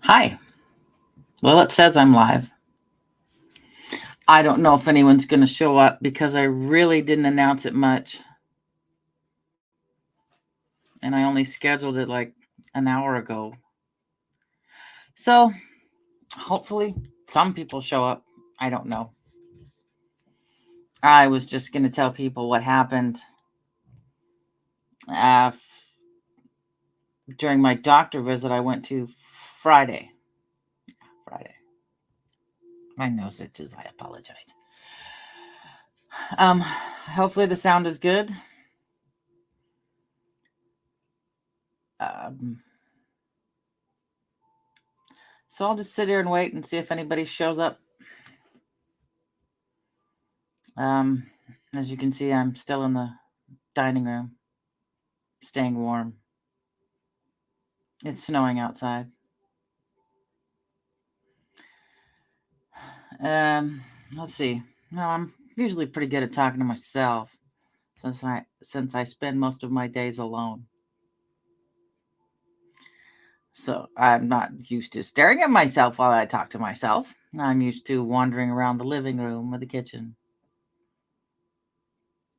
Hi. Well, it says I'm live. I don't know if anyone's going to show up because I really didn't announce it much. And I only scheduled it like an hour ago. So hopefully some people show up. I don't know. I was just going to tell people what happened uh, during my doctor visit I went to Friday. My nose itches. I apologize. Hopefully the sound is good. So I'll just sit here and wait and see if anybody shows up. As you can see, I'm still in the dining room, staying warm. It's snowing outside. Let's see. No, I'm usually pretty good at talking to myself since I spend most of my days alone. So I'm not used to staring at myself while I talk to myself. I'm used to wandering around the living room or the kitchen,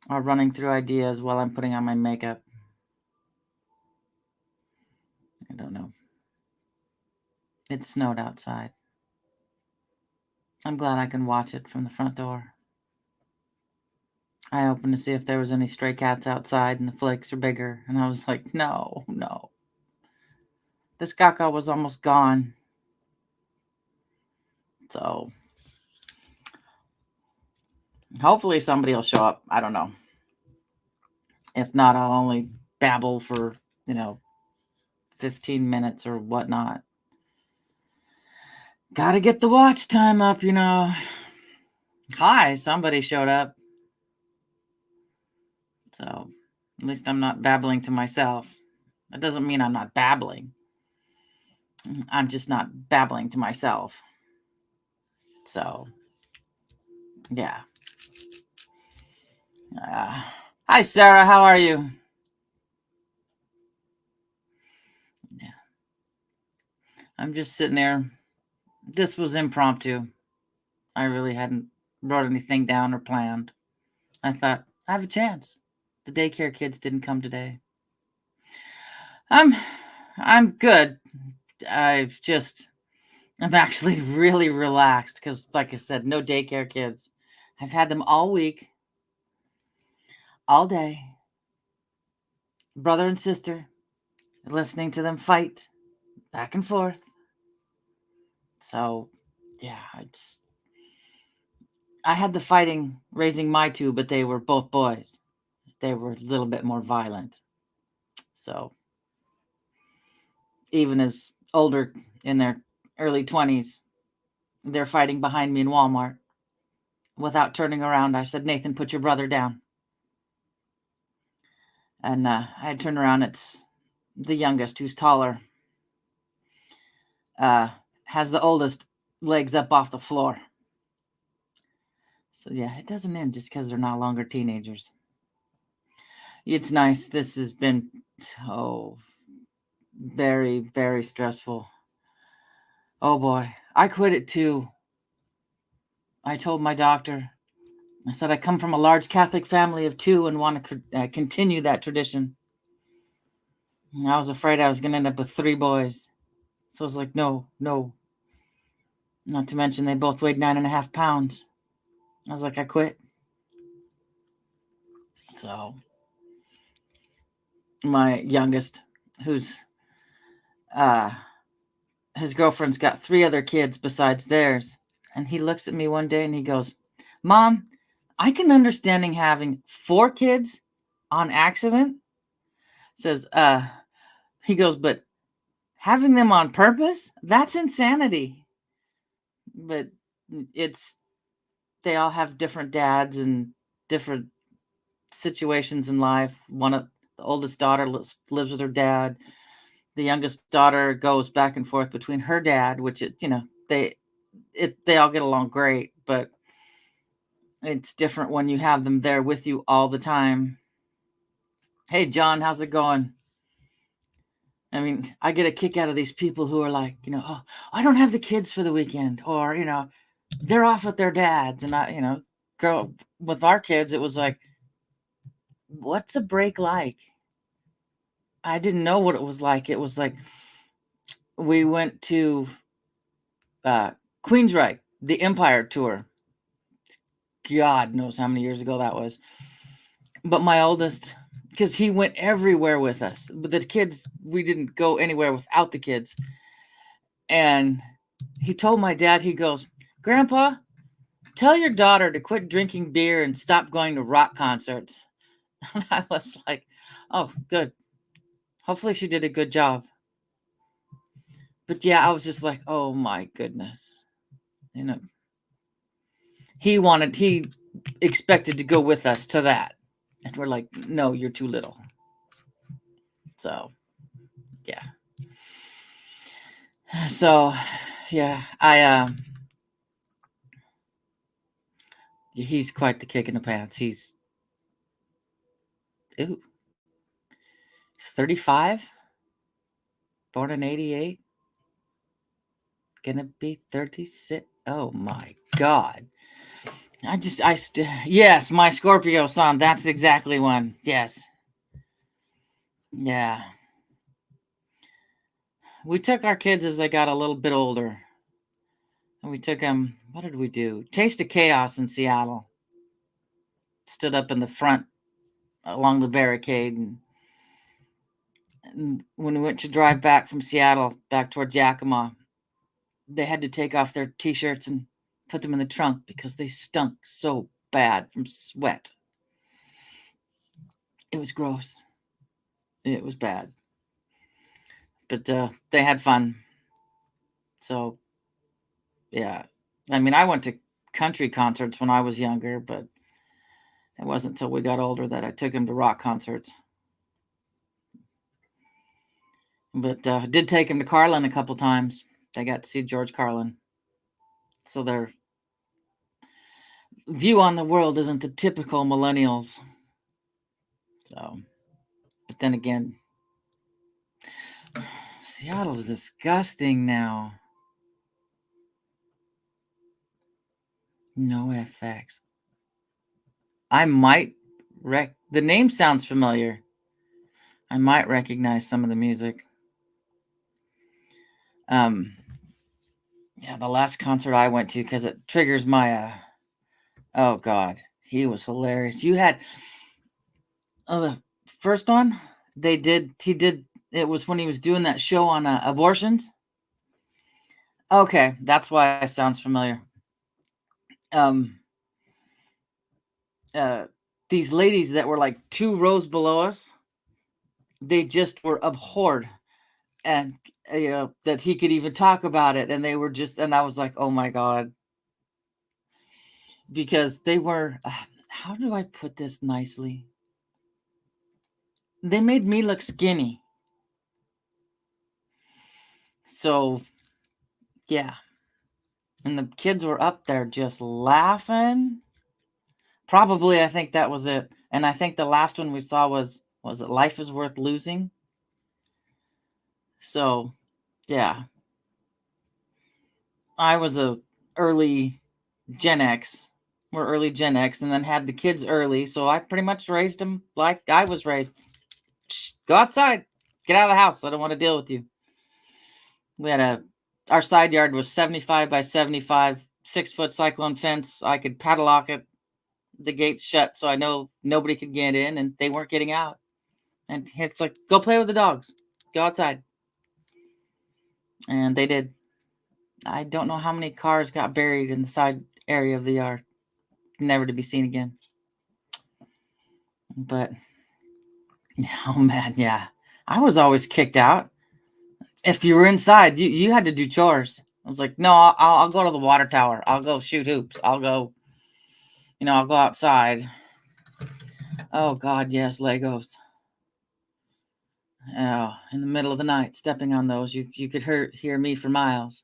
or running through ideas while I'm putting on my makeup. I don't know. It snowed outside. I'm glad I can watch it from the front door. I opened to see if there was any stray cats outside, and the flakes are bigger. And I was like, no. This caca was almost gone. So hopefully somebody will show up. I don't know. If not, I'll only babble for, 15 minutes or whatnot. Gotta get the watch time up. Hi, somebody showed up. So at least I'm not babbling to myself. That doesn't mean I'm not babbling. I'm just not babbling to myself. So, yeah. Hi, Sarah. How are you? Yeah. I'm just sitting there. This was impromptu. I really hadn't wrote anything down or planned. I thought, I have a chance. The daycare kids didn't come today. I'm good. I'm actually really relaxed because, like I said, no daycare kids. I've had them all week, all day. Brother and sister, listening to them fight back and forth. So, yeah, I had the fighting raising my two, but they were both boys. They were a little bit more violent. So, even as older in their early 20s, they're fighting behind me in Walmart. Without turning around, I said, Nathan, put your brother down. And I turned around. It's the youngest, who's taller, has the oldest legs up off the floor. So, yeah, it doesn't end just because they're no longer teenagers. It's nice. This has been, very, very stressful. Oh, boy. I quit it, too. I told my doctor, I said, I come from a large Catholic family of two and want to continue that tradition. And I was afraid I was going to end up with 3 boys. So I was like, no. Not to mention they both weighed 9.5 pounds. I was like, I quit. So my youngest, who's his girlfriend's got 3 other kids besides theirs. And he looks at me one day and he goes, Mom, I can understand having 4 kids on accident. Says, he goes, but having them on purpose, that's insanity. But they all have different dads and different situations in life. The oldest daughter lives with her dad. The youngest daughter goes back and forth between her dad, which they all get along great, but it's different when you have them there with you all the time. Hey, John, how's it going? I mean, I get a kick out of these people who are like, oh, I don't have the kids for the weekend, or, they're off with their dads. And grow with our kids, it was like, what's a break like? I didn't know what it was like. It was like we went to Queensryche, the Empire tour. God knows how many years ago that was. But my oldest, because he went everywhere with us. But the kids, we didn't go anywhere without the kids. And he told my dad, he goes, Grandpa, tell your daughter to quit drinking beer and stop going to rock concerts. And I was like, oh, good. Hopefully she did a good job. But yeah, I was just like, oh my goodness. He expected to go with us to that. And we're like, no, you're too little. So, yeah. So, yeah, he's quite the kick in the pants. He's 35, born in 88, gonna be 36. Oh my God. Yes, my Scorpio sun. That's exactly one. Yes. Yeah. We took our kids as they got a little bit older. And we took them, what did we do? Taste of Chaos in Seattle. Stood up in the front along the barricade. And when we went to drive back from Seattle, back towards Yakima, they had to take off their T-shirts and put them in the trunk because they stunk so bad from sweat. It was gross. It was bad. But they had fun. So, yeah. I mean, I went to country concerts when I was younger, but it wasn't until we got older that I took them to rock concerts. But I did take them to Carlin a couple times. They got to see George Carlin. So their view on the world isn't the typical millennials. So, but then again, Seattle is disgusting now. No FX. I might the name sounds familiar. I might recognize some of the music. Yeah, the last concert I went to, because it triggers my oh God, he was hilarious. You had the first one he did, it was when he was doing that show on abortions. Okay, that's why it sounds familiar. These ladies that were like 2 rows below us, they just were abhorred, and that he could even talk about it, and they were just, and I was like, oh my God, because they were how do I put this nicely? They made me look skinny. So, yeah. And the kids were up there just laughing. Probably, I think that was it. And I think the last one we saw was it Life is Worth Losing? So, yeah. I was a early Gen X. We're early Gen X, and then had the kids early. So I pretty much raised them like I was raised. Go outside. Get out of the house. I don't want to deal with you. We had our side yard was 75 by 75, 6-foot cyclone fence. I could padlock it. The gates shut, so I know nobody could get in, and they weren't getting out. And it's like, go play with the dogs. Go outside. And they did. I don't know how many cars got buried in the side area of the yard, never to be seen again. But, oh man, yeah. I was always kicked out. If you were inside, you had to do chores. I was like, no, I'll go to the water tower. I'll go shoot hoops. I'll go, I'll go outside. Oh God, yes, Legos. Oh, in the middle of the night, stepping on those, you could hear me for miles,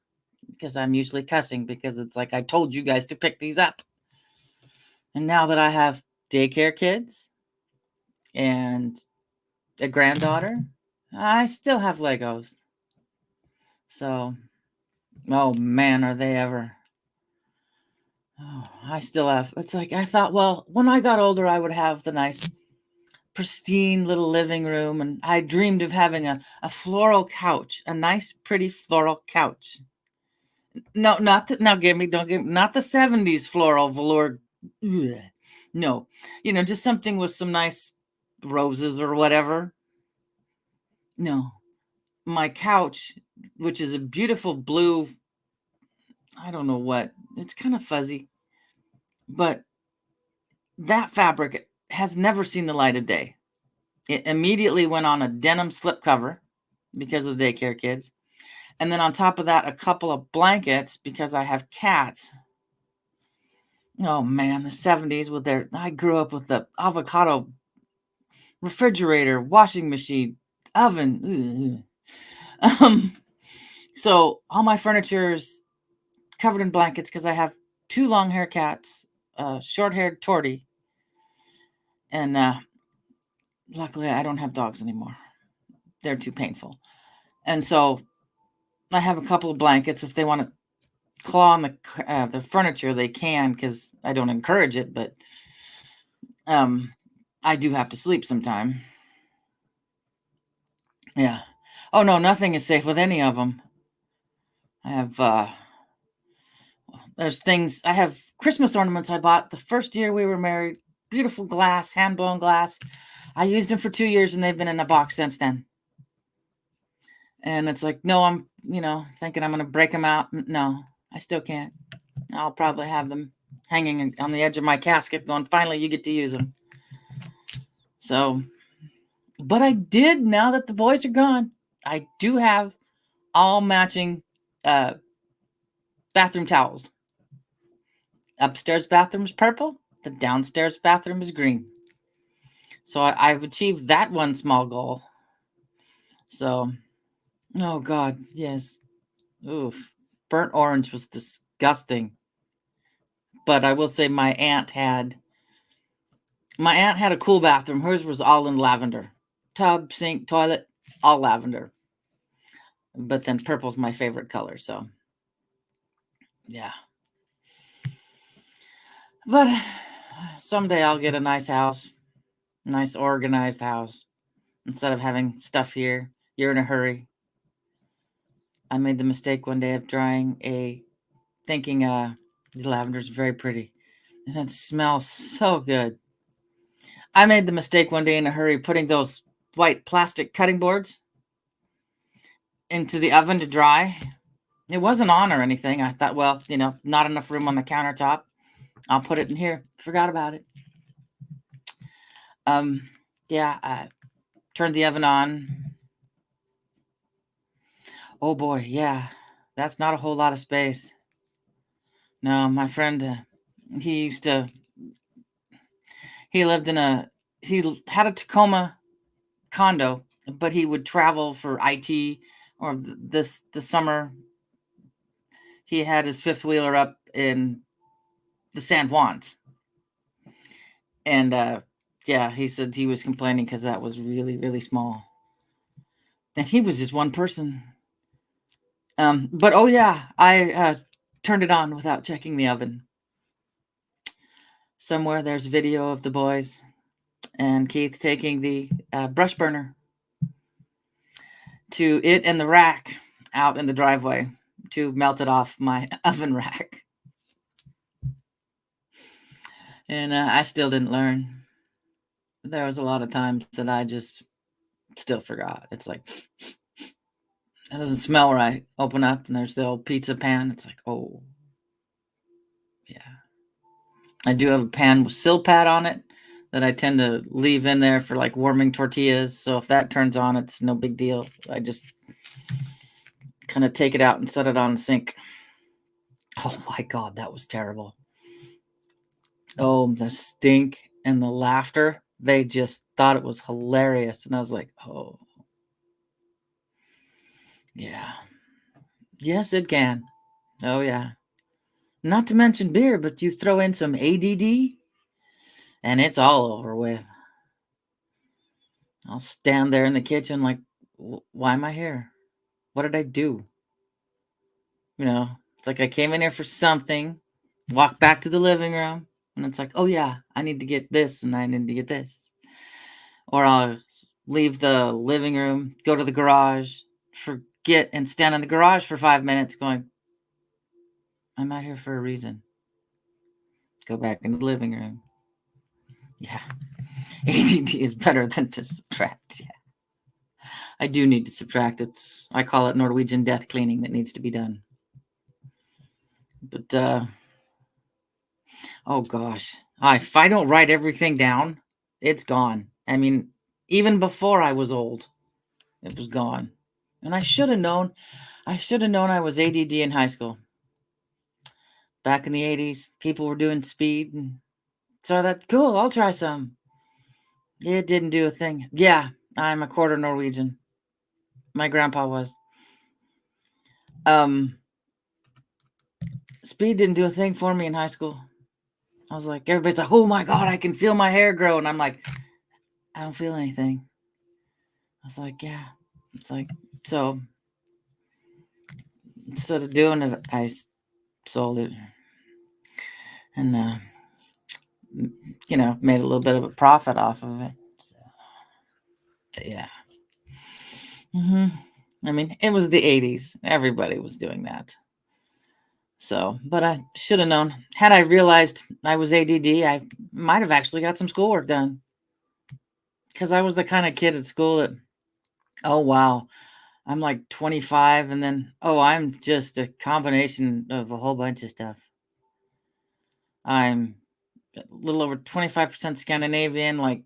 because I'm usually cussing, because it's like, I told you guys to pick these up. And now that I have daycare kids and a granddaughter, I still have Legos. So, oh man, are they ever. Oh, I still have. It's like I thought, well, when I got older, I would have the nice, pristine little living room. And I dreamed of having a floral couch, a nice, pretty floral couch. No, not the, now give me, don't give me, not the 70s floral velour. Ugh. No, just something with some nice roses or whatever. No, my couch, which is a beautiful blue, I don't know what, it's kind of fuzzy, but that fabric has never seen the light of day. It immediately went on a denim slipcover because of the daycare kids. And then on top of that, a couple of blankets because I have cats. Oh man, the 70s with their, I grew up with the avocado refrigerator, washing machine, oven. So all my furniture is covered in blankets because I have 2 long hair cats, short-haired Tortie, and luckily I don't have dogs anymore. They're too painful. And so I have a couple of blankets. If they want to claw on the furniture, they can, because I don't encourage it, but I do have to sleep sometime. Yeah. Oh no, nothing is safe with any of them. I have there's things, I have Christmas ornaments I bought the first year we were married. Beautiful glass, hand blown glass. I used them for 2 years and they've been in a box since then. And it's like, no, I'm, thinking I'm going to break them out. No, I still can't. I'll probably have them hanging on the edge of my casket going, finally, you get to use them. So, but I did, now that the boys are gone, I do have all matching bathroom towels. Upstairs bathroom is purple. The downstairs bathroom is green. So I've achieved that one small goal. So, oh God, yes. Oof. Burnt orange was disgusting. But I will say my aunt had a cool bathroom. Hers was all in lavender. Tub, sink, toilet, all lavender. But then purple's my favorite color, so yeah. But someday I'll get a nice house, nice organized house. Instead of having stuff here, you're in a hurry. I made the mistake one day of thinking the lavender's very pretty. And it smells so good. I made the mistake one day in a hurry putting those white plastic cutting boards into the oven to dry. It wasn't on or anything. I thought, well, not enough room on the countertop. I'll put it in here. Forgot about it. Yeah, I turned the oven on. Oh boy, yeah. That's not a whole lot of space. No, my friend, he had a Tacoma condo, but he would travel for IT, or the summer he had his fifth wheeler up in the San Juans. And yeah, he said he was complaining because that was really, really small. And he was just one person. But oh yeah, I turned it on without checking the oven. Somewhere there's video of the boys and Keith taking the brush burner to it and the rack out in the driveway to melt it off my oven rack. And I still didn't learn. There was a lot of times that I just still forgot. It's like, that doesn't smell right. Open up and there's the old pizza pan. It's like, oh, yeah. I do have a pan with Silpat on it that I tend to leave in there for like warming tortillas. So if that turns on, it's no big deal. I just kind of take it out and set it on the sink. Oh my God, that was terrible. Oh, the stink and the laughter. They just thought it was hilarious. And I was like, oh, yeah. Yes, it can. Oh, yeah. Not to mention beer, but you throw in some ADD and it's all over with. I'll stand there in the kitchen like, why am I here? What did I do? It's like I came in here for something, walk back to the living room, and it's like, oh yeah, I need to get this and I need to get this. Or I'll leave the living room, go to the garage, forget, and stand in the garage for 5 minutes going, I'm out here for a reason. Go back into the living room. Yeah. ADD is better than to subtract. Yeah. I do need to subtract. I call it Norwegian death cleaning that needs to be done. But, oh gosh. If I don't write everything down, it's gone. I mean, even before I was old, it was gone. And I should have known. I was ADD in high school. Back in the 80s, people were doing speed. And so I thought, cool, I'll try some. It didn't do a thing. Yeah, I'm a quarter Norwegian. My grandpa was. Speed didn't do a thing for me in high school. I was like, everybody's like, oh my God, I can feel my hair grow. And I'm like, I don't feel anything. I was like, yeah. It's like, so instead of doing it, I sold it and, made a little bit of a profit off of it. So, yeah. I mean, it was the 80s. Everybody was doing that. So, but I should have known. Had I realized I was ADD, I might have actually got some schoolwork done. Because I was the kind of kid at school that, oh, wow, I'm like 25, and then, oh, I'm just a combination of a whole bunch of stuff. I'm a little over 25% Scandinavian, like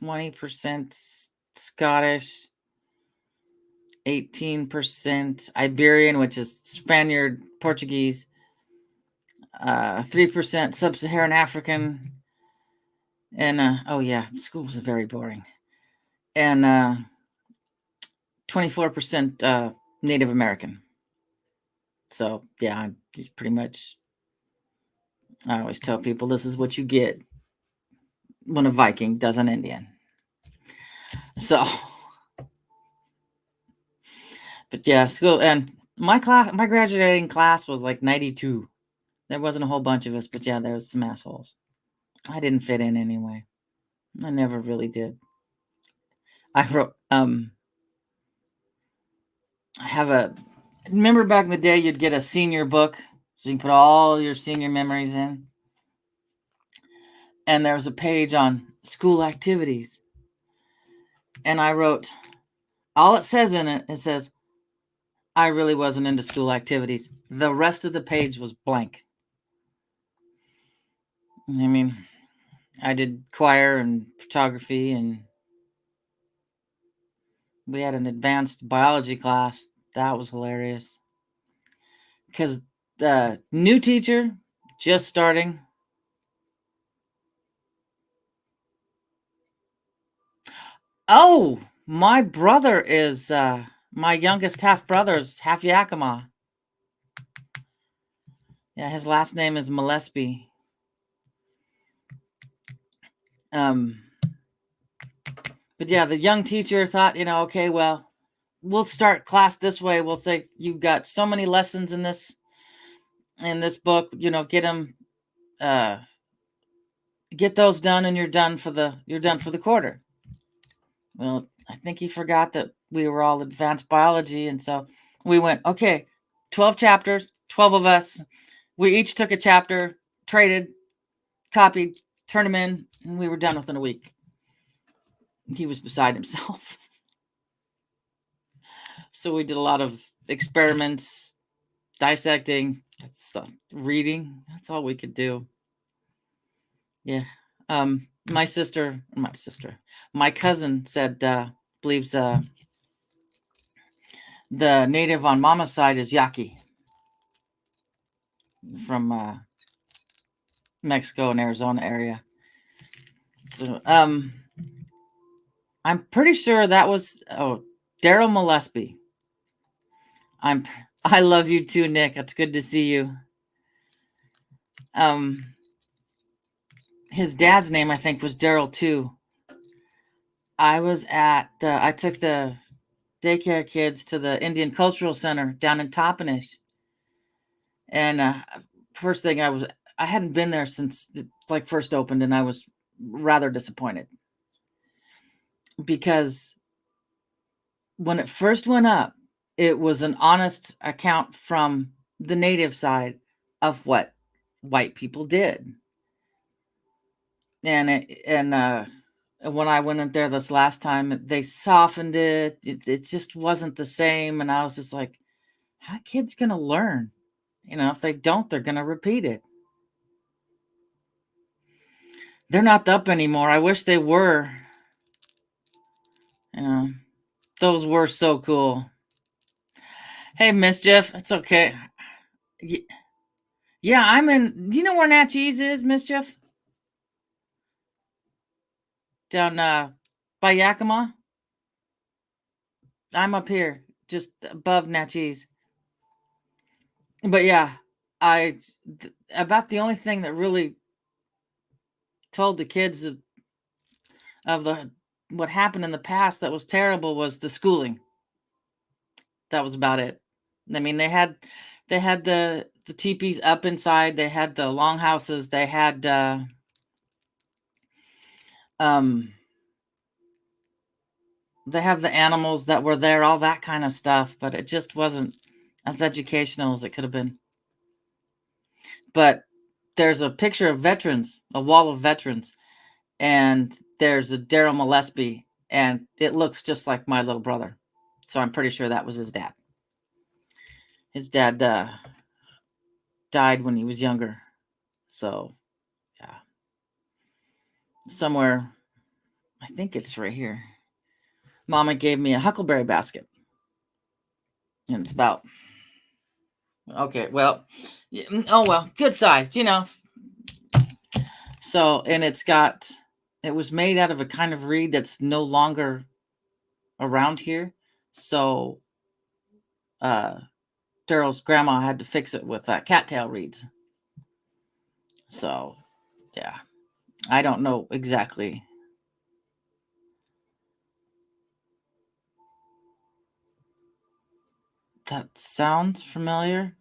20% Scottish, 18% Iberian, which is Spaniard, Portuguese, 3% Sub-Saharan African, and oh yeah, school was very boring, and 24% Native American. So yeah, I'm just pretty much. I always tell people this is what you get when a Viking does an Indian. So, but yeah, school and my graduating class was like 92. There wasn't a whole bunch of us, but yeah, there was some assholes. I didn't fit in anyway. I never really did. I wrote, I remember back in the day, you'd get a senior book, so you can put all your senior memories in. And there was a page on school activities. And I wrote, all it says in it, it says, I really wasn't into school activities. The rest of the page was blank. I mean, I did choir and photography, and we had an advanced biology class. That was hilarious. Because the new teacher, just starting. Oh, my brother is, my youngest half brother is half Yakima. Yeah, his last name is Gillespie. But yeah, the young teacher thought, okay, well, we'll start class this way. We'll say you've got so many lessons in this book. Get them, get those done, and you're done for the quarter. Well, I think he forgot that we were all advanced biology, and so we went, okay, 12 chapters, 12 of us. We each took a chapter, traded, copied, turned them in, and we were done within a week. He was beside himself. So we did a lot of experiments, dissecting, reading. That's all we could do. Yeah. My cousin said, believes the native on Mama's side is Yaqui from Mexico and Arizona area. So I'm pretty sure that was Daryl Gillespie. I love you too, Nick. It's good to see you. His dad's name, I think, was Daryl too. I took the daycare kids to the Indian Cultural Center down in Toppenish. And first thing I hadn't been there since it like first opened, and I was rather disappointed because when it first went up, it was an honest account from the native side of what white people did. And when I went in there this last time, they softened it. It just wasn't the same. And I was just like, how kids gonna learn? If they don't, they're gonna repeat it. They're not up anymore. I wish they were. You know, those were so cool. Hey, Mischief. It's okay. Yeah, I'm in. Do you know where Natchez is, Mischief? Down by Yakima. I'm up here, just above Natchez. But yeah, about the only thing that really told the kids of the what happened in the past that was terrible was the schooling. That was about it. I mean, they had the teepees up inside. They had the longhouses. They had um they have the animals that were there, all that kind of stuff, but it just wasn't as educational as it could have been. But there's a picture of veterans, a wall of veterans, and there's a Daryl Gillespie, and it looks just like my little brother. So I'm pretty sure that was his dad. His dad died when he was younger. So, yeah. Somewhere, I think it's right here. Mama gave me a huckleberry basket. And it's about, okay, well, oh, well, good sized, So, and it was made out of a kind of reed that's no longer around here. So, Daryl's grandma had to fix it with cattail reeds. So, yeah, I don't know exactly. That sounds familiar.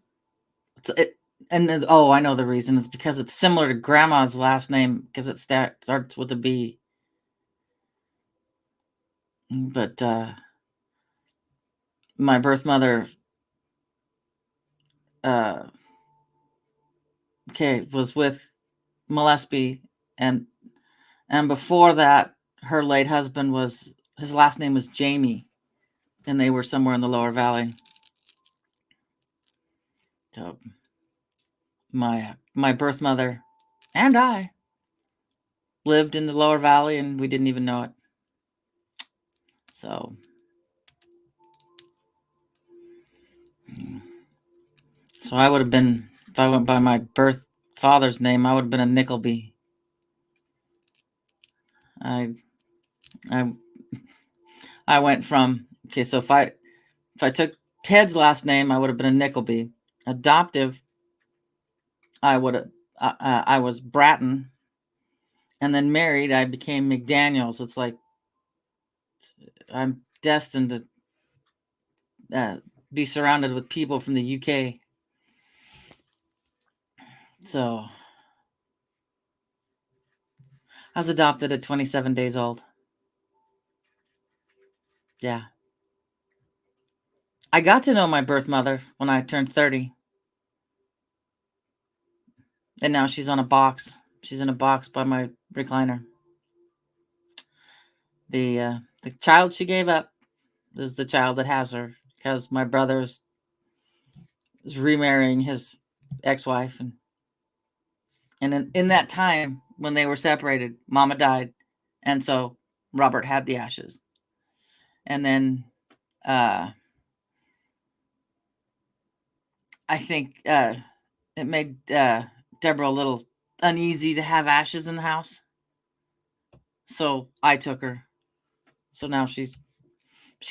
I know the reason. It's because it's similar to grandma's last name because it starts with a B. But my birth mother, was with Gillespie, and before that, her late husband his last name was Jamie, and they were somewhere in the Lower Valley. So my birth mother and I lived in the Lower Valley, and we didn't even know it. So I would have been, if I went by my birth father's name, I would have been a Nickleby. I went from, okay, so if I took Ted's last name, I would have been a Nickleby. Adoptive, I would have, I was Bratton, and then married, I became McDaniels. It's like I'm destined to be surrounded with people from the UK. So I was adopted at 27 days old. Yeah. I got to know my birth mother when I turned 30. And now she's on a box. She's in a box by my recliner. The child she gave up is the child that has her because my brother's is remarrying his ex-wife, and in that time when they were separated, Mama died, and so Robert had the ashes. And then I think it made Deborah a little uneasy to have ashes in the house, so I took her. So now she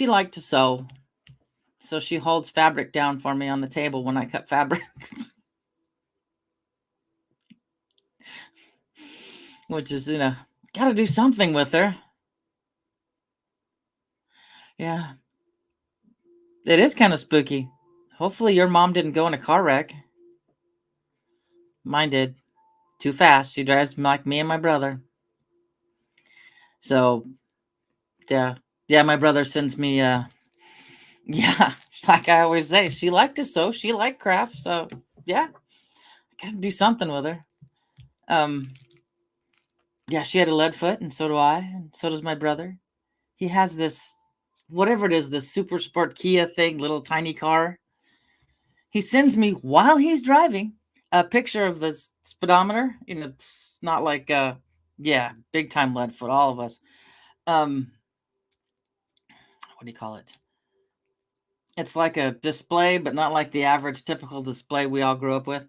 liked to sew, so she holds fabric down for me on the table when I cut fabric. Which is, got to do something with her. Yeah. It is kind of spooky. Hopefully your mom didn't go in a car wreck. Mine did. Too fast. She drives like me and my brother. So, yeah. Yeah, my brother sends me yeah, like I always say, she liked it so. She liked craft, so yeah. I gotta do something with her. Um yeah, she had a lead foot and so do I, and so does my brother. He has this whatever it is, this super sport Kia thing, little tiny car. He sends me while he's driving a picture of the speedometer. You know, it's not like yeah, big time lead foot, all of us. Um, what do you call it? It's like a display, but not like the average typical display we all grew up with.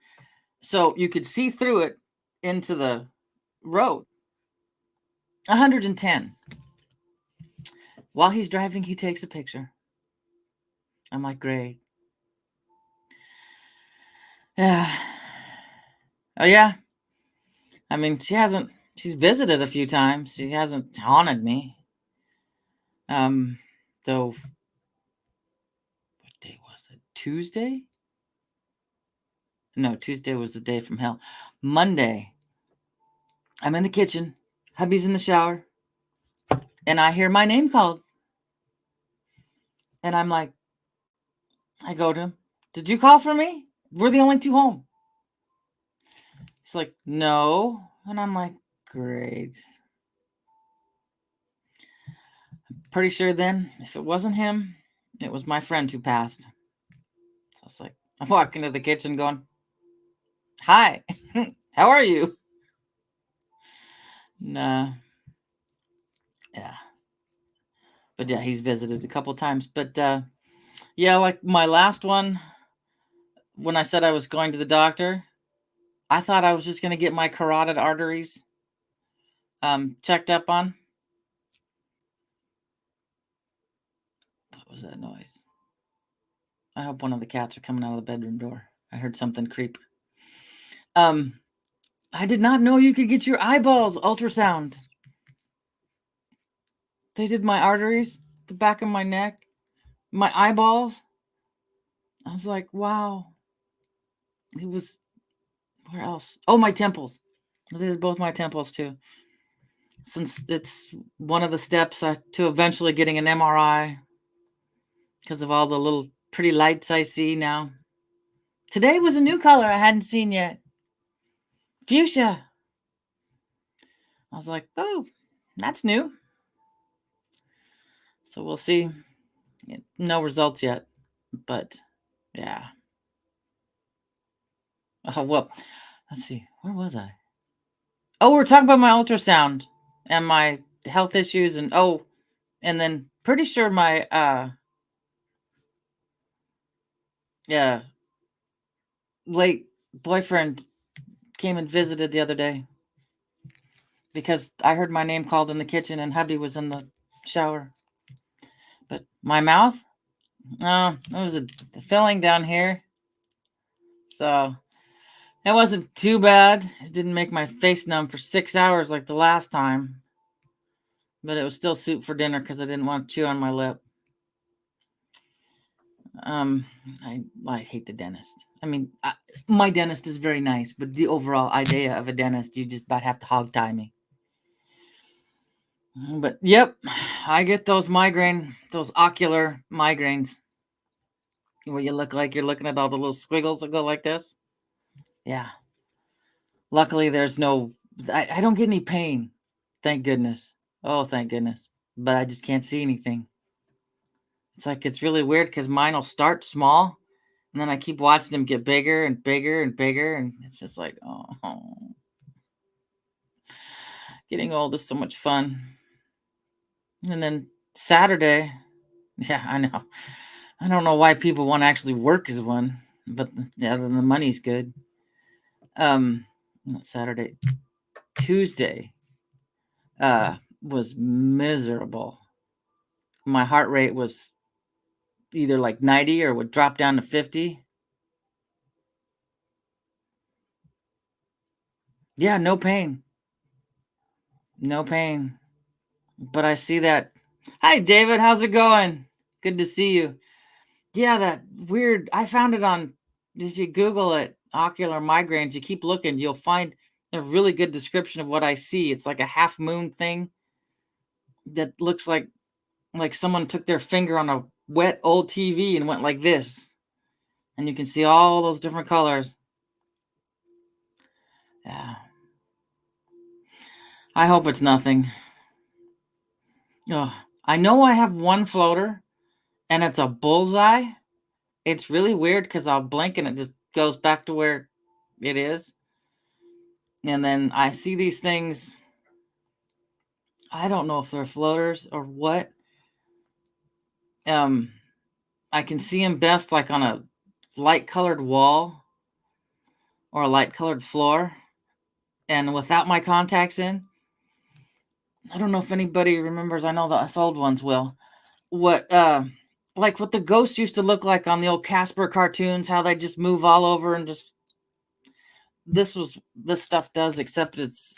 So you could see through it into the road. 110. While he's driving, he takes a picture. I'm like, great. Yeah. Oh yeah. I mean, she's visited a few times. She hasn't haunted me. Um, so what day was it? Tuesday? No, Tuesday was the day from hell. Monday, I'm in the kitchen. Hubby's in the shower, and I hear my name called. And I'm like, I go to him, did you call for me? We're the only two home. He's like, no. And I'm like, great. Pretty sure then, if it wasn't him, it was my friend who passed. So I was like, I'm walking to the kitchen going, hi, how are you? Nah. Yeah. But yeah, he's visited a couple times. But yeah, like my last one, when I said I was going to the doctor, I thought I was just going to get my carotid arteries checked up on. What was that noise? I hope one of the cats are coming out of the bedroom door. I heard something creep. Um, I did not know you could get your eyeballs ultrasound. They did my arteries, the back of my neck, my eyeballs. I was like, wow. It was where else? Oh, my temples. They did both my temples too. Since it's one of the steps to eventually getting an MRI because of all the little pretty lights I see now. Today was a new color I hadn't seen yet. Fuchsia. I was like, oh, that's new. So we'll see. No results yet, but yeah. Oh, well, let's see. Where was I? Oh, we're talking about my ultrasound and my health issues and and then pretty sure my yeah, late boyfriend came and visited the other day because I heard my name called in the kitchen and hubby was in the shower. But my mouth, oh, it was a filling down here. So it wasn't too bad. It didn't make my face numb for 6 hours like the last time. But it was still soup for dinner because I didn't want to chew on my lip. Um, I hate the dentist. I mean, my dentist is very nice, but the overall idea of a dentist, you just about have to hog tie me. But yep, I get those ocular migraines, where you look like you're looking at all the little squiggles that go like this. Yeah. Luckily, there's no. I don't get any pain. Thank goodness. Oh, thank goodness. But I just can't see anything. It's like it's really weird because mine will start small, and then I keep watching them get bigger and bigger and bigger, and it's just like, oh, getting old is so much fun. And then Saturday, yeah, I know. I don't know why people want to actually work as one, but yeah, then the money's good. Not Saturday, Tuesday, was miserable. My heart rate was either like 90 or would drop down to 50. Yeah, no pain. No pain. But I see that Hi, David. How's it going? Good to see you. Yeah, that weird. I found it on, if you Google it, ocular migraines, you keep looking, you'll find a really good description of what I see. It's like a half moon thing that looks like someone took their finger on a wet old TV and went like this. And you can see all those different colors. Yeah. I hope it's nothing. Ugh. I know I have one floater and it's a bullseye. It's really weird because I'll blink and it just goes back to where it is. And then I see these things. I don't know if they're floaters or what. Um, I can see them best like on a light colored wall or a light colored floor. And without my contacts in, I don't know if anybody remembers. I know the us old ones will. What like what the ghosts used to look like on the old Casper cartoons, how they just move all over and just this stuff does, except it's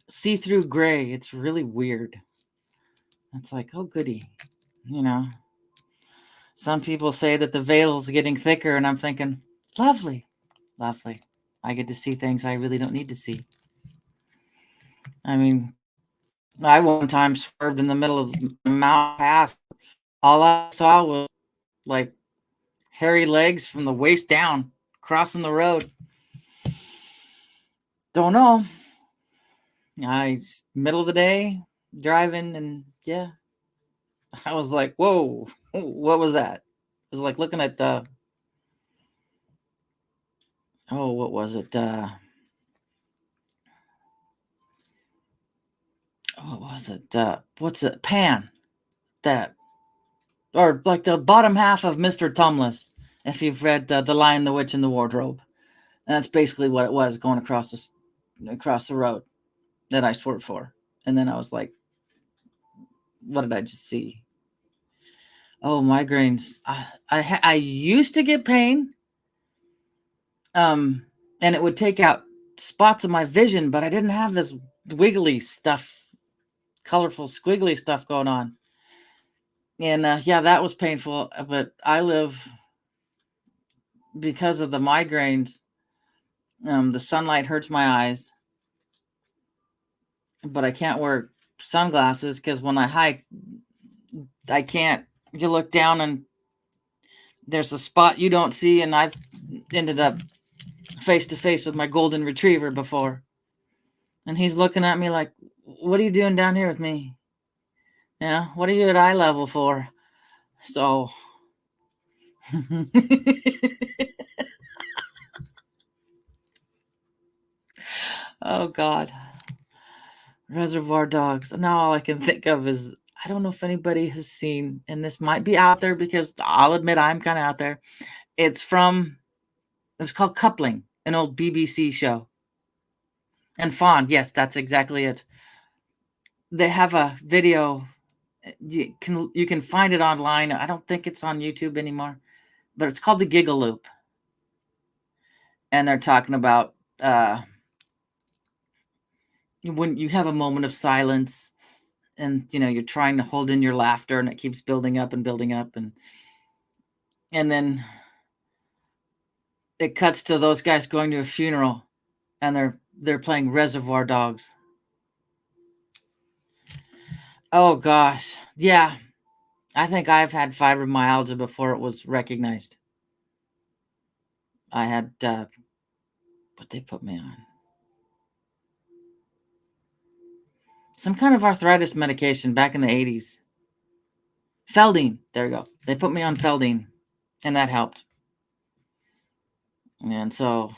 see-through gray. It's really weird. It's like, oh goody. You know. Some people say that the veil's getting thicker, and I'm thinking, lovely, lovely. I get to see things I really don't need to see. I mean, I one time swerved in the middle of the mountain pass. All I saw was like hairy legs from the waist down crossing the road. Don't know. Middle of the day driving, and yeah, I was like, whoa, what was that? It was like looking at what was it? What was it? What's it? Pan. That, or like the bottom half of Mr. Tumless. If you've read The Lion, the Witch, and the Wardrobe, and that's basically what it was going across the road that I swerved for. And then I was like, what did I just see? Oh, migraines. I used to get pain, and it would take out spots of my vision, but I didn't have this wiggly stuff, colorful, squiggly stuff going on. And yeah, that was painful. But I live, because of the migraines. The sunlight hurts my eyes, but I can't wear sunglasses because when I hike, I can't. You look down and there's a spot you don't see, and I've ended up face to face with my golden retriever before, and he's looking at me like, "What are you doing down here with me? Yeah, what are you at eye level for?" So, oh God, Reservoir Dogs. Now all I can think of is, I don't know if anybody has seen, and this might be out there because I'll admit I'm kind of out there. It's called Coupling, an old BBC show. And Fawn, yes, that's exactly it. They have a video. You can find it online. I don't think it's on YouTube anymore, but it's called the Giggle Loop. And they're talking about when you have a moment of silence, and you're trying to hold in your laughter, and it keeps building up and building up, and then it cuts to those guys going to a funeral, and they're playing Reservoir Dogs. Oh gosh, yeah. I think I've had fibromyalgia before it was recognized. I had what they put me on, some kind of arthritis medication back in the 80s. Feldine. There you go. They put me on Feldine, and that helped. And so,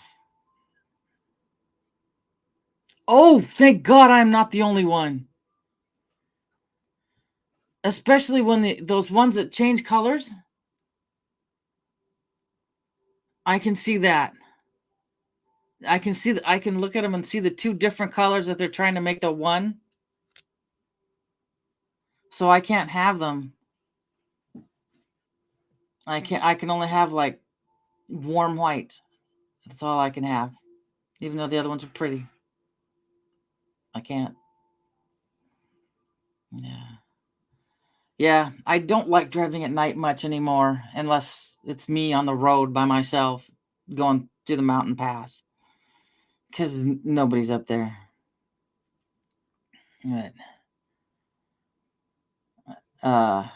oh, thank God I'm not the only one. Especially when those ones that change colors, I can see that. I can see that. I can look at them and see the two different colors that they're trying to make the one. So I can't have them. I can only have like warm white. That's all I can have. Even though the other ones are pretty. I can't. Yeah. Yeah, I don't like driving at night much anymore unless it's me on the road by myself going through the mountain pass because nobody's up there. But, uh,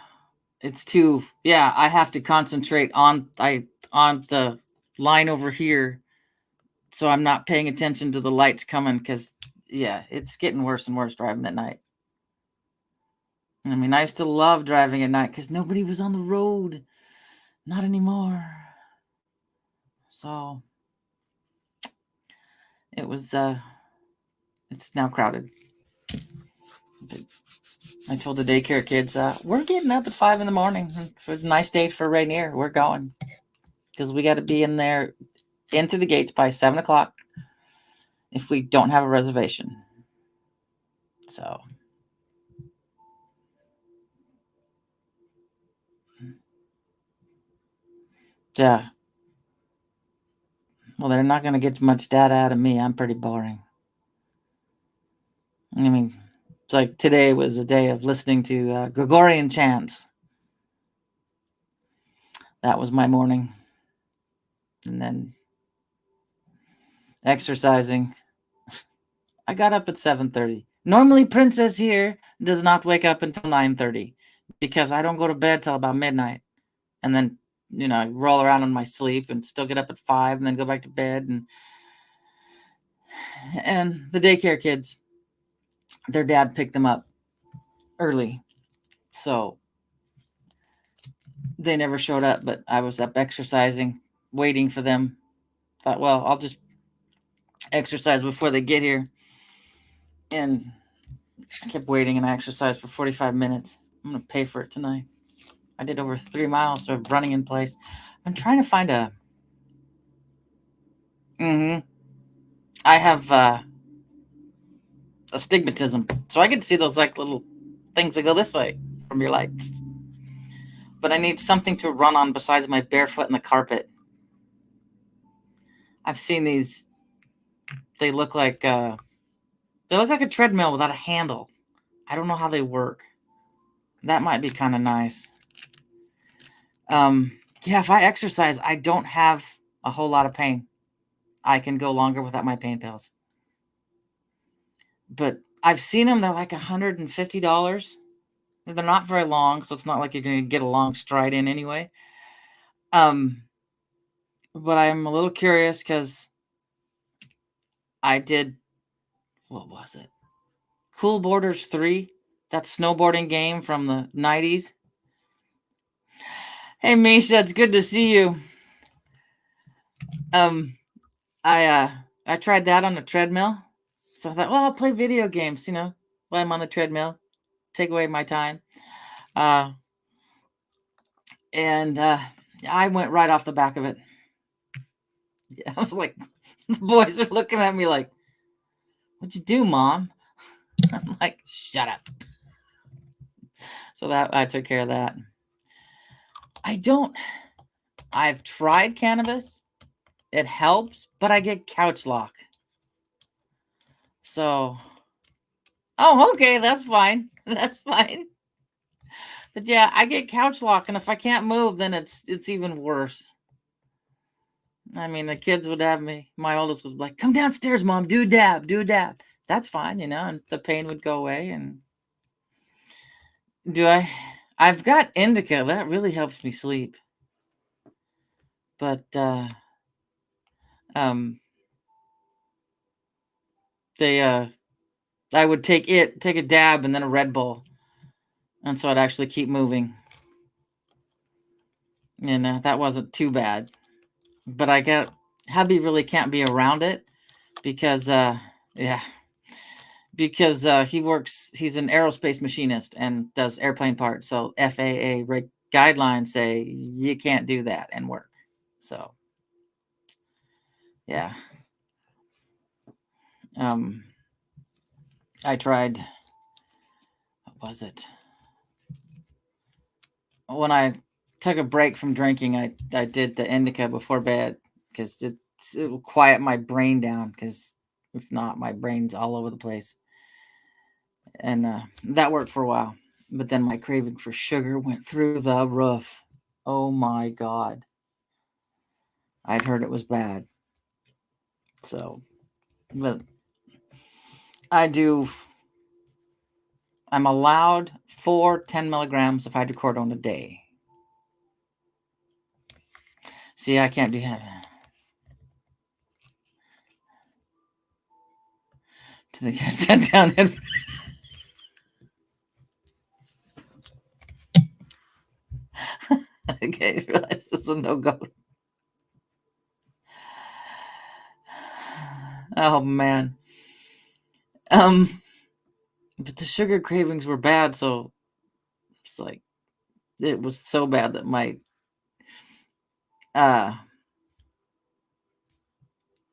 it's too, yeah, I have to concentrate on the line over here so I'm not paying attention to the lights coming because, yeah, it's getting worse and worse driving at night. I mean, I used to love driving at night because nobody was on the road. Not anymore. So it was, it's now crowded. I told the daycare kids, we're getting up at 5 in the morning. It was a nice day for Rainier. We're going because we got to be in there into the gates by 7 o'clock if we don't have a reservation. So, yeah. Well, they're not going to get much data out of me. I'm pretty boring. I mean, it's like today was a day of listening to Gregorian chants. That was my morning. And then exercising. I got up at 7:30. Normally, Princess here does not wake up until 9:30 because I don't go to bed till about midnight. And then, I roll around in my sleep and still get up at 5 and then go back to bed. And the daycare kids, their dad picked them up early. So they never showed up, but I was up exercising, waiting for them. Thought, well, I'll just exercise before they get here. And I kept waiting and I exercised for 45 minutes. I'm going to pay for it tonight. I did over 3 miles of running in place. I'm trying to find a. I have astigmatism, so I can see those like little things that go this way from your lights. But I need something to run on besides my barefoot in the carpet. I've seen these. They look like a treadmill without a handle. I don't know how they work. That might be kind of nice. Yeah, if I exercise, I don't have a whole lot of pain. I can go longer without my pain pills. But I've seen them. They're like $150. They're not very long, so it's not like you're going to get a long stride in anyway. But I'm a little curious because I did, what was it? Cool Borders 3, that snowboarding game from the 90s. Hey, Misha, it's good to see you. I tried that on a treadmill. So I thought, well, I'll play video games, while I'm on the treadmill, take away my time. And I went right off the back of it. Yeah, I was like, the boys are looking at me like, what'd you do, Mom? I'm like, shut up. So that I took care of that. I've tried cannabis. It helps, but I get couch lock. So, okay, that's fine. That's fine. But yeah, I get couch lock, and if I can't move, then it's even worse. I mean, the kids would have me. My oldest was like, "Come downstairs, Mom. Do a dab. Do a dab." That's fine, and the pain would go away. And I've got indica. That really helps me sleep. But I would take a dab and then a Red Bull, and so I'd actually keep moving. And that wasn't too bad. But hubby really can't be around it because he's an aerospace machinist and does airplane parts. So FAA guidelines say you can't do that and work. So yeah. I tried, what was it? When I took a break from drinking, I did the indica before bed because it will quiet my brain down, because if not, my brain's all over the place. And that worked for a while. But then my craving for sugar went through the roof. Oh my God. I'd heard it was bad. So, but I'm allowed 10 milligrams of hydrocodone a day. See, I can't do that. To the guy sat down and okay, realize this is a no-go. Oh man. But the sugar cravings were bad, so it's like it was so bad that my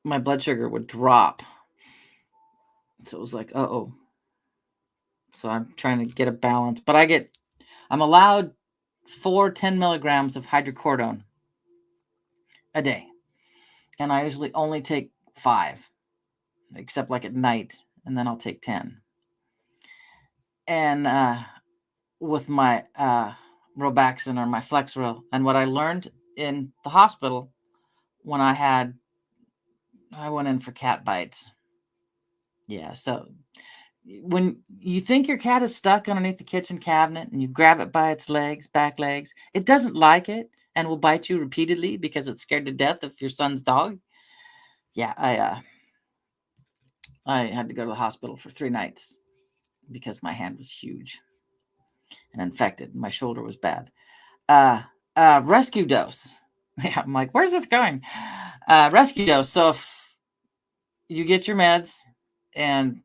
blood sugar would drop. So it was like, uh-oh. So I'm trying to get a balance. But I'm allowed 10 milligrams of hydrocodone a day. And I usually only take 5, except like at night, and then I'll take 10. And with my Robaxin or my Flexeril, and what I learned in the hospital when I went in for cat bites. Yeah, so when you think your cat is stuck underneath the kitchen cabinet and you grab it by its back legs, it doesn't like it and will bite you repeatedly because it's scared to death of your son's dog. Yeah, I had to go to the hospital for 3 nights because my hand was huge and infected. My shoulder was bad. Rescue dose. Yeah, I'm like, where's this going? Rescue dose. So if you get your meds and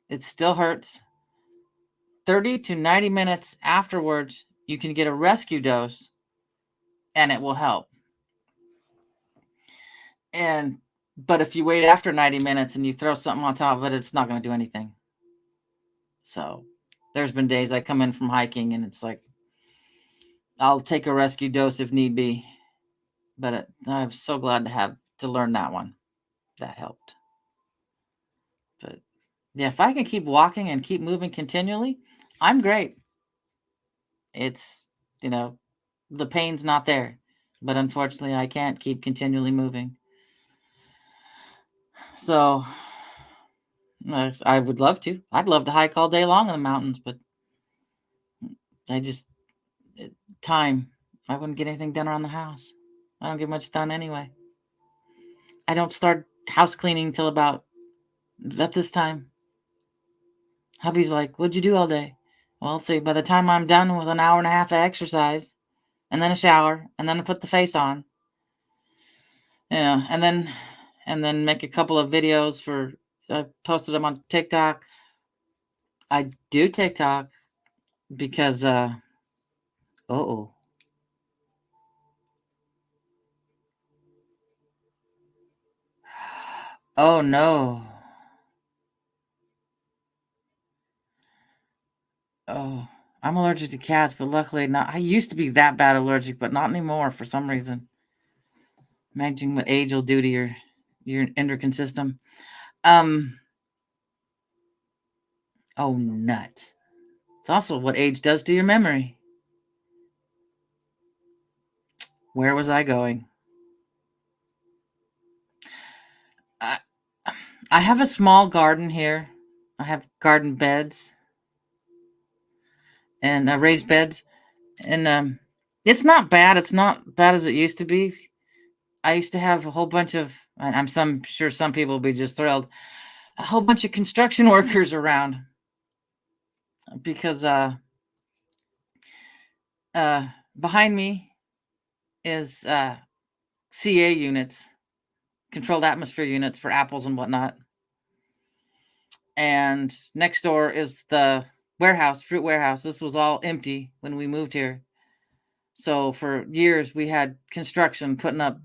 it still hurts, 30 to 90 minutes afterwards, you can get a rescue dose and it will help. But if you wait after 90 minutes and you throw something on top of it, it's not going to do anything. So there's been days I come in from hiking and it's like, I'll take a rescue dose if need be. But I'm so glad to learn that one. That helped. But yeah, if I can keep walking and keep moving continually, I'm great. It's, the pain's not there. But unfortunately, I can't keep continually moving. So I would love to. I'd love to hike all day long in the mountains, but time. I wouldn't get anything done around the house. I don't get much done anyway. I don't start house cleaning till about at this time. Hubby's like, what'd you do all day? Well, let's see, by the time I'm done with an hour and a half of exercise, and then a shower, and then I put the face on, and then make a couple of videos I posted them on TikTok. I do TikTok because, oh no. Oh, I'm allergic to cats, but luckily not. I used to be that bad allergic, but not anymore for some reason. Imagine what age will do to your endocrine system. Oh, nuts. It's also what age does to your memory. Where was I going? I have a small garden here. I have garden beds and raised beds, and it's not bad. It's not bad as it used to be. I used to have a whole bunch of, and I'm sure some people will be just thrilled, a whole bunch of construction workers around because behind me is CA units, controlled atmosphere units for apples and whatnot. And next door is the fruit warehouse. This was all empty when we moved here. So for years we had construction putting up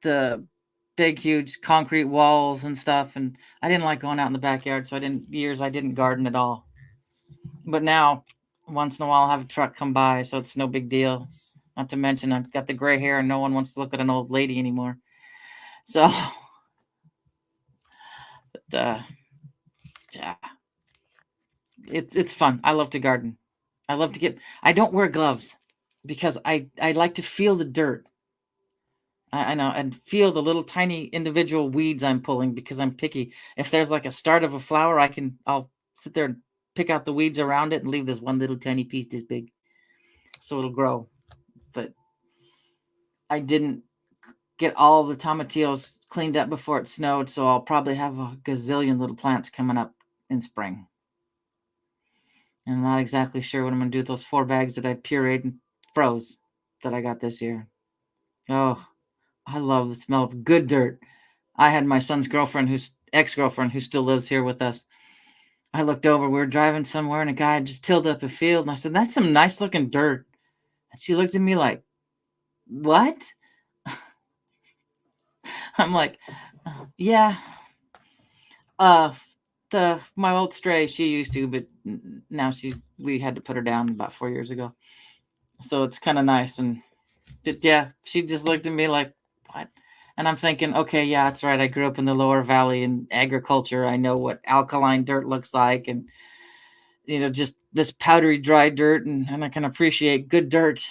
the big, huge concrete walls and stuff. And I didn't like going out in the backyard. So I didn't garden at all. But now once in a while I'll have a truck come by. So it's no big deal. Not to mention I've got the gray hair and no one wants to look at an old lady anymore. So, but, yeah. it's fun. I love to garden. I don't wear gloves because I like to feel the dirt. I know, and feel the little tiny individual weeds I'm pulling because I'm picky. If there's like a start of a flower, I'll sit there and pick out the weeds around it and leave this one little tiny piece this big so it'll grow. But I didn't get all the tomatillos cleaned up before it snowed, so I'll probably have a gazillion little plants coming up in spring. And I'm not exactly sure what I'm going to do with those 4 bags that I pureed and froze that I got this year. Oh, I love the smell of good dirt. I had my son's ex-girlfriend who still lives here with us. I looked over, we were driving somewhere, and a guy had just tilled up a field, and I said, "That's some nice looking dirt." And she looked at me like, "What?" I'm like, "Yeah. My old stray, she used to, but now we had to put her down about 4 years ago. So it's kind of nice." And yeah, she just looked at me like, "What?" And I'm thinking, okay, yeah, that's right. I grew up in the lower valley in agriculture. I know what alkaline dirt looks like, and just this powdery dry dirt, and I can appreciate good dirt.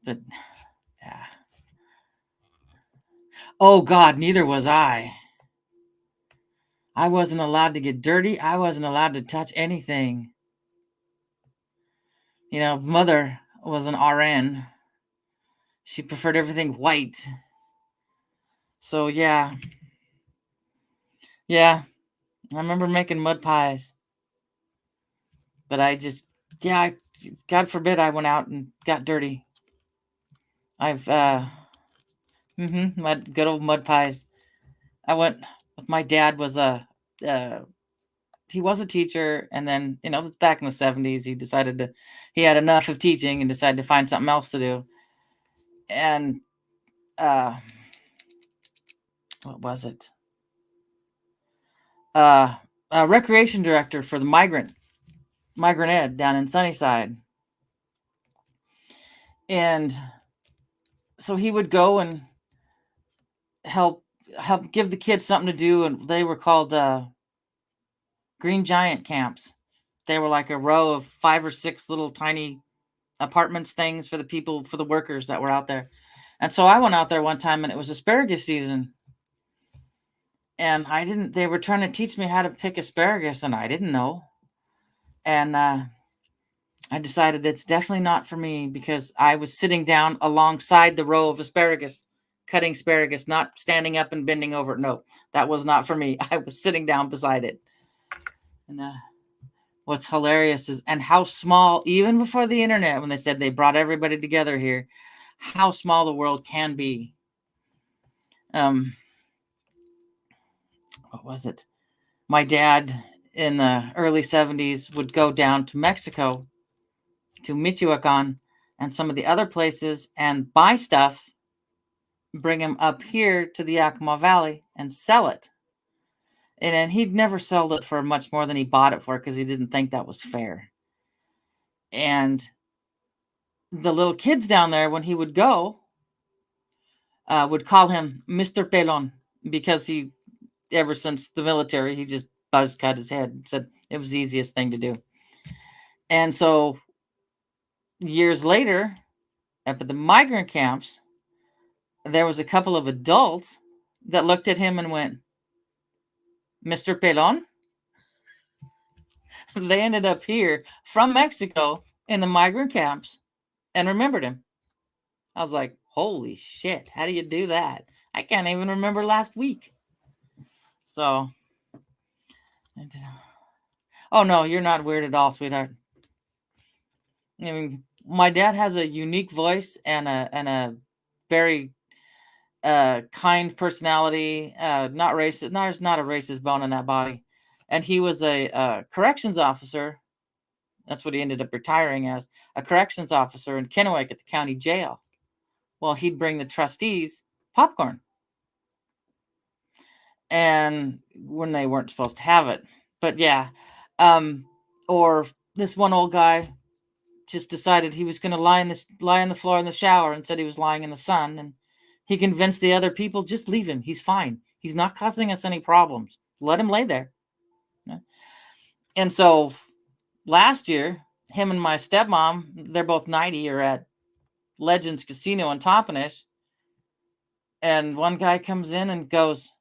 But yeah. Oh God, neither was I. I wasn't allowed to get dirty. I wasn't allowed to touch anything. Mother was an RN. She preferred everything white. So yeah. Yeah. I remember making mud pies. But God forbid I went out and got dirty. I've good old mud pies. I went with my dad he was a teacher, and then it's back in the 70s. He had enough of teaching and decided to find something else to do. And what was it? A recreation director for the migrant ed down in Sunnyside. And so he would go and help give the kids something to do, and they were called Green Giant camps. They were like a row of 5 or 6 little tiny apartments things for the workers that were out there. And so I went out there one time, and it was asparagus season. And they were trying to teach me how to pick asparagus, and I didn't know. And I decided it's definitely not for me, because I was sitting down alongside the row of asparagus, cutting asparagus, not standing up and bending over. No, that was not for me. I was sitting down beside it. And what's hilarious is, and how small, even before the internet, when they said they brought everybody together here, how small the world can be. What was it? My dad in the early 70s would go down to Mexico, to Michoacan and some of the other places, and buy stuff, bring them up here to the Yakima Valley and sell it. And then he'd never sold it for much more than he bought it for, because he didn't think that was fair. And the little kids down there, when he would go, would call him Mr. Pelon, because ever since the military, he just buzz cut his head and said it was the easiest thing to do. And so years later, up at the migrant camps, there was a couple of adults that looked at him and went, "Mr. Pelon?" They ended up here from Mexico in the migrant camps and remembered him. I was like, holy shit, how do you do that? I can't even remember last week. So, oh no, you're not weird at all, sweetheart. I mean, my dad has a unique voice and a very kind personality. Not racist. There's not a racist bone in that body. And he was a corrections officer. That's what he ended up retiring as, a corrections officer in Kennewick at the county jail. Well, he'd bring the trustees popcorn, and when they weren't supposed to have it. But yeah, or this one old guy just decided he was going to lie on the floor in the shower, and said he was lying in the sun, and he convinced the other people, just leave him. He's fine. He's not causing us any problems. Let him lay there. And so last year, him and my stepmom, they're both 90, are at Legends Casino in Toppenish. And one guy comes in and goes,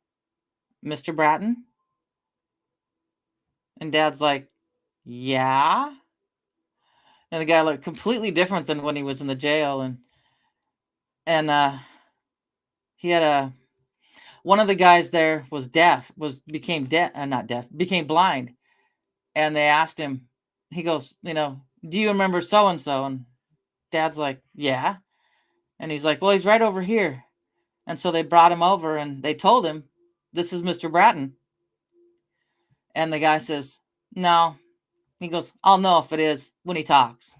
"Mr. Bratton?" And Dad's like, "Yeah." And the guy looked completely different than when he was in the jail. And he had one of the guys there was deaf, became deaf, not deaf, became blind. And they asked him, he goes, "Do you remember so and so?" And Dad's like, "Yeah." And he's like, "Well, he's right over here." And so they brought him over and they told him, "This is Mr. Bratton." And the guy says, "No." He goes, "I'll know if it is when he talks."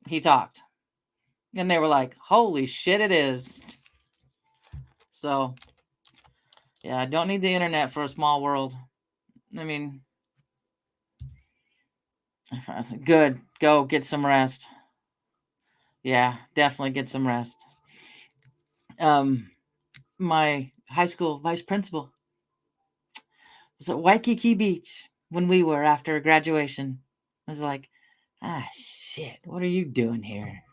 He talked. And they were like, "Holy shit, it is." So, yeah, I don't need the internet for a small world. I mean, good. Go get some rest. Yeah, definitely get some rest. My high school vice principal was at Waikiki Beach when we were after graduation. I was like, shit, what are you doing here?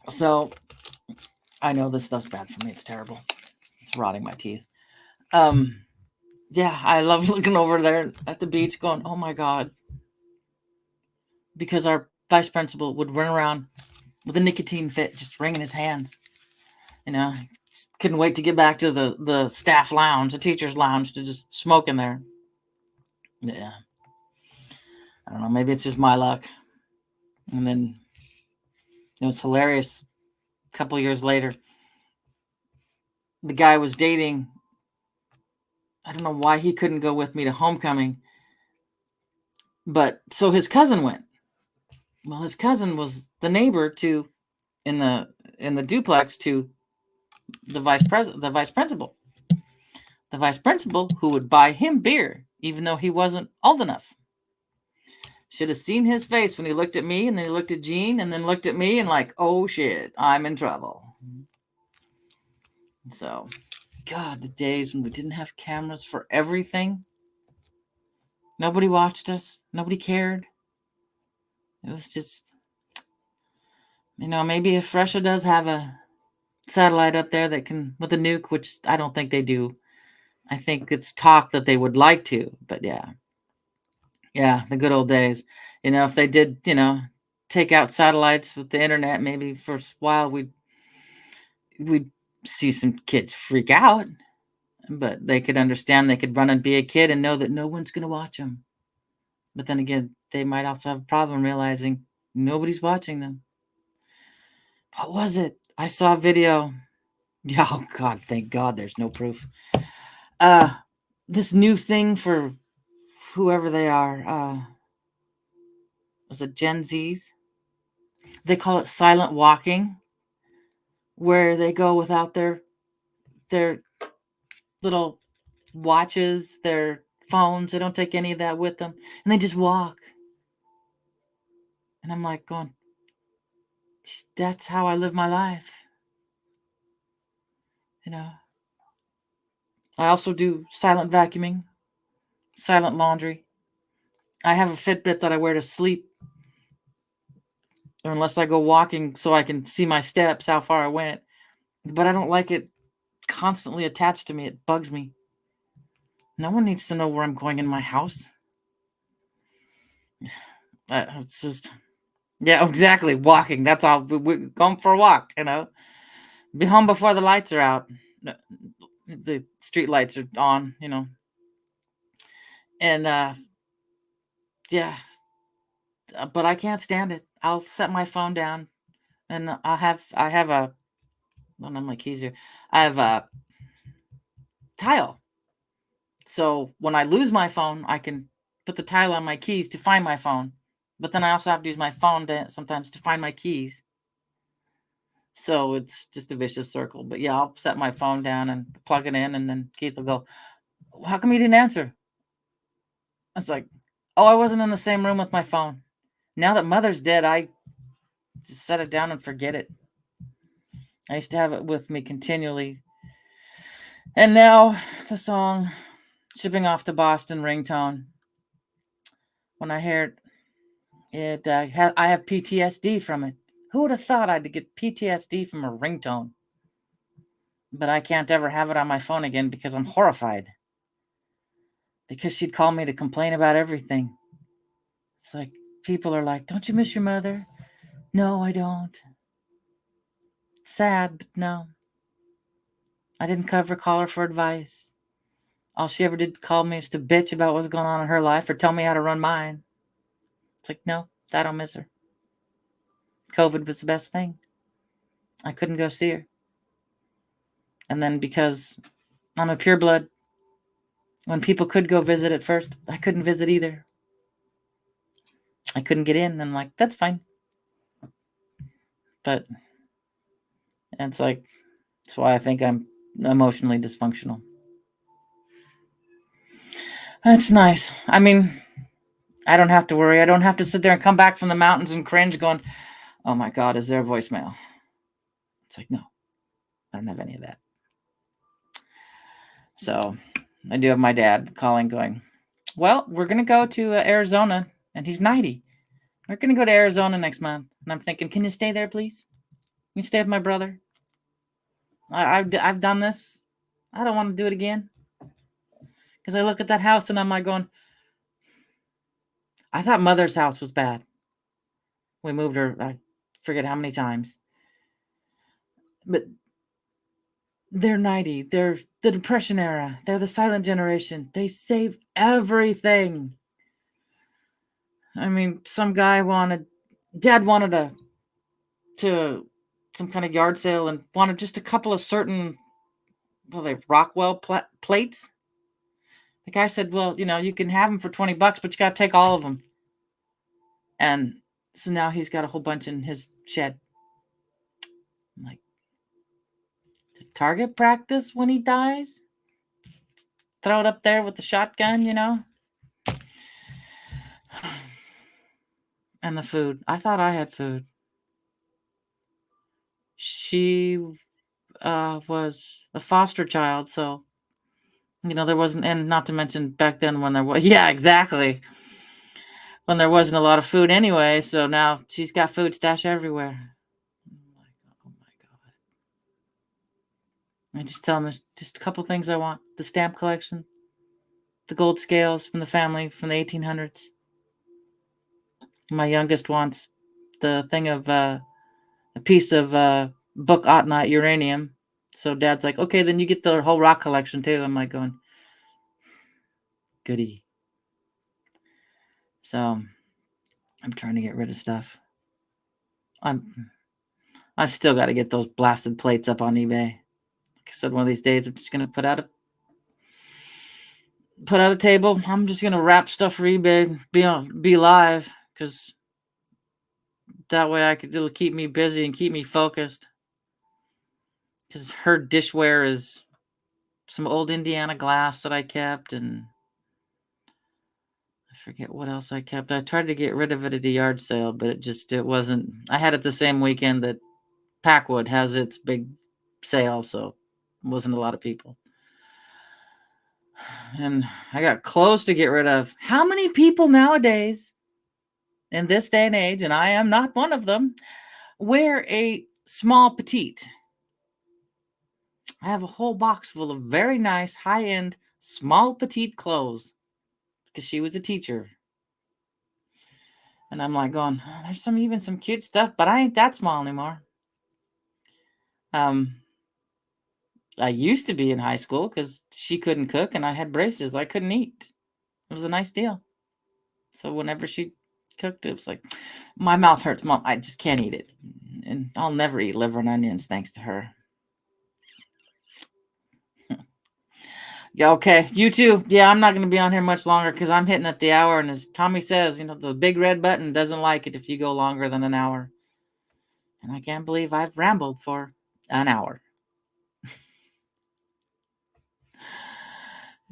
So I know this stuff's bad for me. It's terrible. It's rotting my teeth. Yeah, I love looking over there at the beach going, oh my God. Because our vice principal would run around with a nicotine fit, just wringing his hands. Couldn't wait to get back to the staff lounge, the teacher's lounge, to just smoke in there. Yeah. I don't know. Maybe it's just my luck. And then it was hilarious. A couple years later, the guy was dating. I don't know why he couldn't go with me to homecoming. But so his cousin went. Well, his cousin was the neighbor in the duplex to the vice principal. The vice principal who would buy him beer, even though he wasn't old enough. Should have seen his face when he looked at me, and then he looked at Jean, and then looked at me, and like, oh shit, I'm in trouble. So, God, the days when we didn't have cameras for everything. Nobody watched us. Nobody cared. It was just, maybe if Russia does have a satellite up there that can, with a nuke, which I don't think they do. I think it's talk that they would like to, but yeah. Yeah, the good old days. If they did, take out satellites with the internet, maybe for a while we'd see some kids freak out, but they could understand, they could run and be a kid and know that no one's going to watch them. But then again, they might also have a problem realizing nobody's watching them. What was it? I saw a video. Oh God, thank God there's no proof. This new thing for whoever they are, was it Gen Zs? They call it silent walking, where they go without their little watches, their phones. They don't take any of that with them, and they just walk. And I'm like going, that's how I live my life. I also do silent vacuuming, silent laundry. I have a Fitbit that I wear to sleep, or unless I go walking so I can see my steps, how far I went. But I don't like it constantly attached to me. It bugs me. No one needs to know where I'm going in my house. It's just, yeah, exactly. Walking. That's all. We're going for a walk, Be home before the lights are out. The street lights are on, And, yeah. But I can't stand it. I'll set my phone down and I have a, I don't have my keys here. I have a tile. So when I lose my phone, I can put the tile on my keys to find my phone. But then I also have to use my phone sometimes to find my keys. So it's just a vicious circle. But yeah, I'll set my phone down and plug it in, and then Keith will go, "How come you didn't answer?" It's like, "Oh, I wasn't in the same room with my phone. Now that Mother's dead, I just set it down and forget it. I used to have it with me continually. And now the song Shipping Off to Boston ringtone. When I hear it, I have PTSD from it. Who would have thought I'd get PTSD from a ringtone? But I can't ever have it on my phone again because I'm horrified. Because she'd call me to complain about everything. It's like people are like, "Don't you miss your mother?" No, I don't. It's sad, but no. I didn't call her for advice. All she ever did call me was to bitch about what's going on in her life or tell me how to run mine. It's like, no, I don't miss her. COVID was the best thing. I couldn't go see her. And then because I'm a pureblood, when people could go visit at first, I couldn't visit either. I couldn't get in. And I'm like, that's fine. But it's like, that's why I think I'm emotionally dysfunctional. That's nice. I mean, I don't have to worry. I don't have to sit there and come back from the mountains and cringe going, oh my God, is there a voicemail? It's like, no, I don't have any of that. So I do have my dad calling going, well, we're going to go to Arizona, and he's 90. We're going to go to Arizona next month. And I'm thinking, can you stay there, please? Can you stay with my brother? I've done this. I don't want to do it again. Because I look at that house and I'm like going, I thought Mother's house was bad. We moved her, I forget how many times. But they're 90. They're the Depression era. They're the silent generation. They save everything. I mean, Dad wanted to some kind of yard sale and wanted just a couple of certain, Rockwell plates. The guy said, well, you can have them for $20, but you got to take all of them. And so now he's got a whole bunch in his shed. I'm like, target practice when he dies? Throw it up there with the shotgun, And the food. I thought I had food. She was a foster child, so, there wasn't, and not to mention back then when there was, yeah, exactly. When there wasn't a lot of food anyway, so now she's got food stashed everywhere. Oh my God. I just tell them there's just a couple things I want. The stamp collection, the gold scales from the family from the 1800s. My youngest wants the thing of a piece of book autunite uranium. So Dad's like, okay, then you get the whole rock collection too. I'm like going, goody. So I'm trying to get rid of stuff. I've still got to get those blasted plates up on eBay. Like I said, one of these days I'm just gonna put out a table. I'm just gonna wrap stuff for eBay, be live, because that way it'll keep me busy and keep me focused. Because her dishware is some old Indiana glass that I kept, and I forget what else I kept. I tried to get rid of it at a yard sale, but it wasn't. I had it the same weekend that Packwood has its big sale, so it wasn't a lot of people. And I got clothes to get rid of. How many people nowadays, in this day and age, and I am not one of them, wear a small petite? I have a whole box full of very nice, high-end, small petite clothes because she was a teacher. And I'm like going, oh, there's even some cute stuff, but I ain't that small anymore. I used to be in high school because she couldn't cook and I had braces. I couldn't eat. It was a nice deal. So whenever she cooked, it was like, my mouth hurts, Mom. I just can't eat it. And I'll never eat liver and onions thanks to her. Yeah, okay. You too. Yeah, I'm not going to be on here much longer because I'm hitting at the hour. And as Tommy says, the big red button doesn't like it if you go longer than an hour. And I can't believe I've rambled for an hour.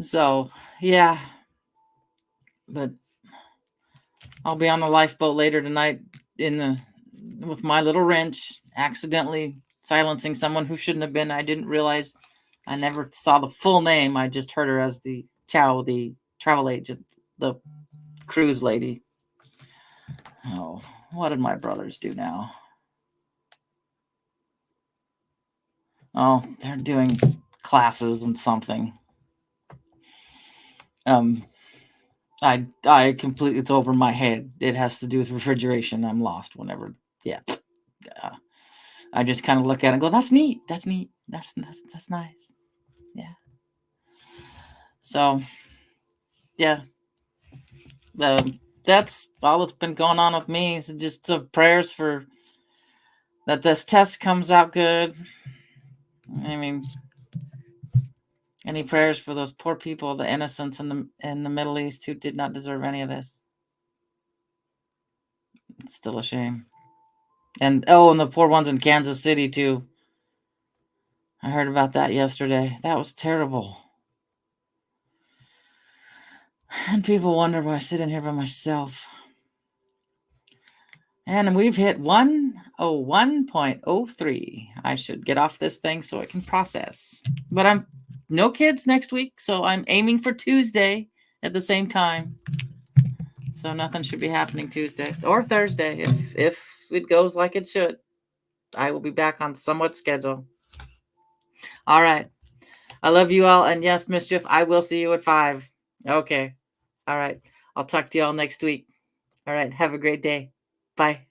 So, yeah. But I'll be on the lifeboat later tonight with my little wrench, accidentally silencing someone who shouldn't have been. I didn't realize I never saw the full name. I just heard her as the Chow, the travel agent, the cruise lady. Oh, what did my brothers do now? Oh, they're doing classes and something. I completely, it's over my head. It has to do with refrigeration. I'm lost whenever, yeah. I just kind of look at it and go, that's neat. That's neat. That's nice. Yeah. So, yeah. That's all that's been going on with me. So just prayers for that this test comes out good. I mean, any prayers for those poor people, the innocents in the Middle East who did not deserve any of this? It's still a shame. And the poor ones in Kansas City too. I heard about that yesterday. That was terrible. And people wonder why I sit in here by myself. And we've hit 101.03. I should get off this thing so I can process. But I'm no kids next week, so I'm aiming for Tuesday at the same time. So nothing should be happening Tuesday or Thursday. If it goes like it should, I will be back on somewhat schedule. All right. I love you all. And yes, Mischief, I will see you at 5. Okay. All right. I'll talk to you all next week. All right. Have a great day. Bye.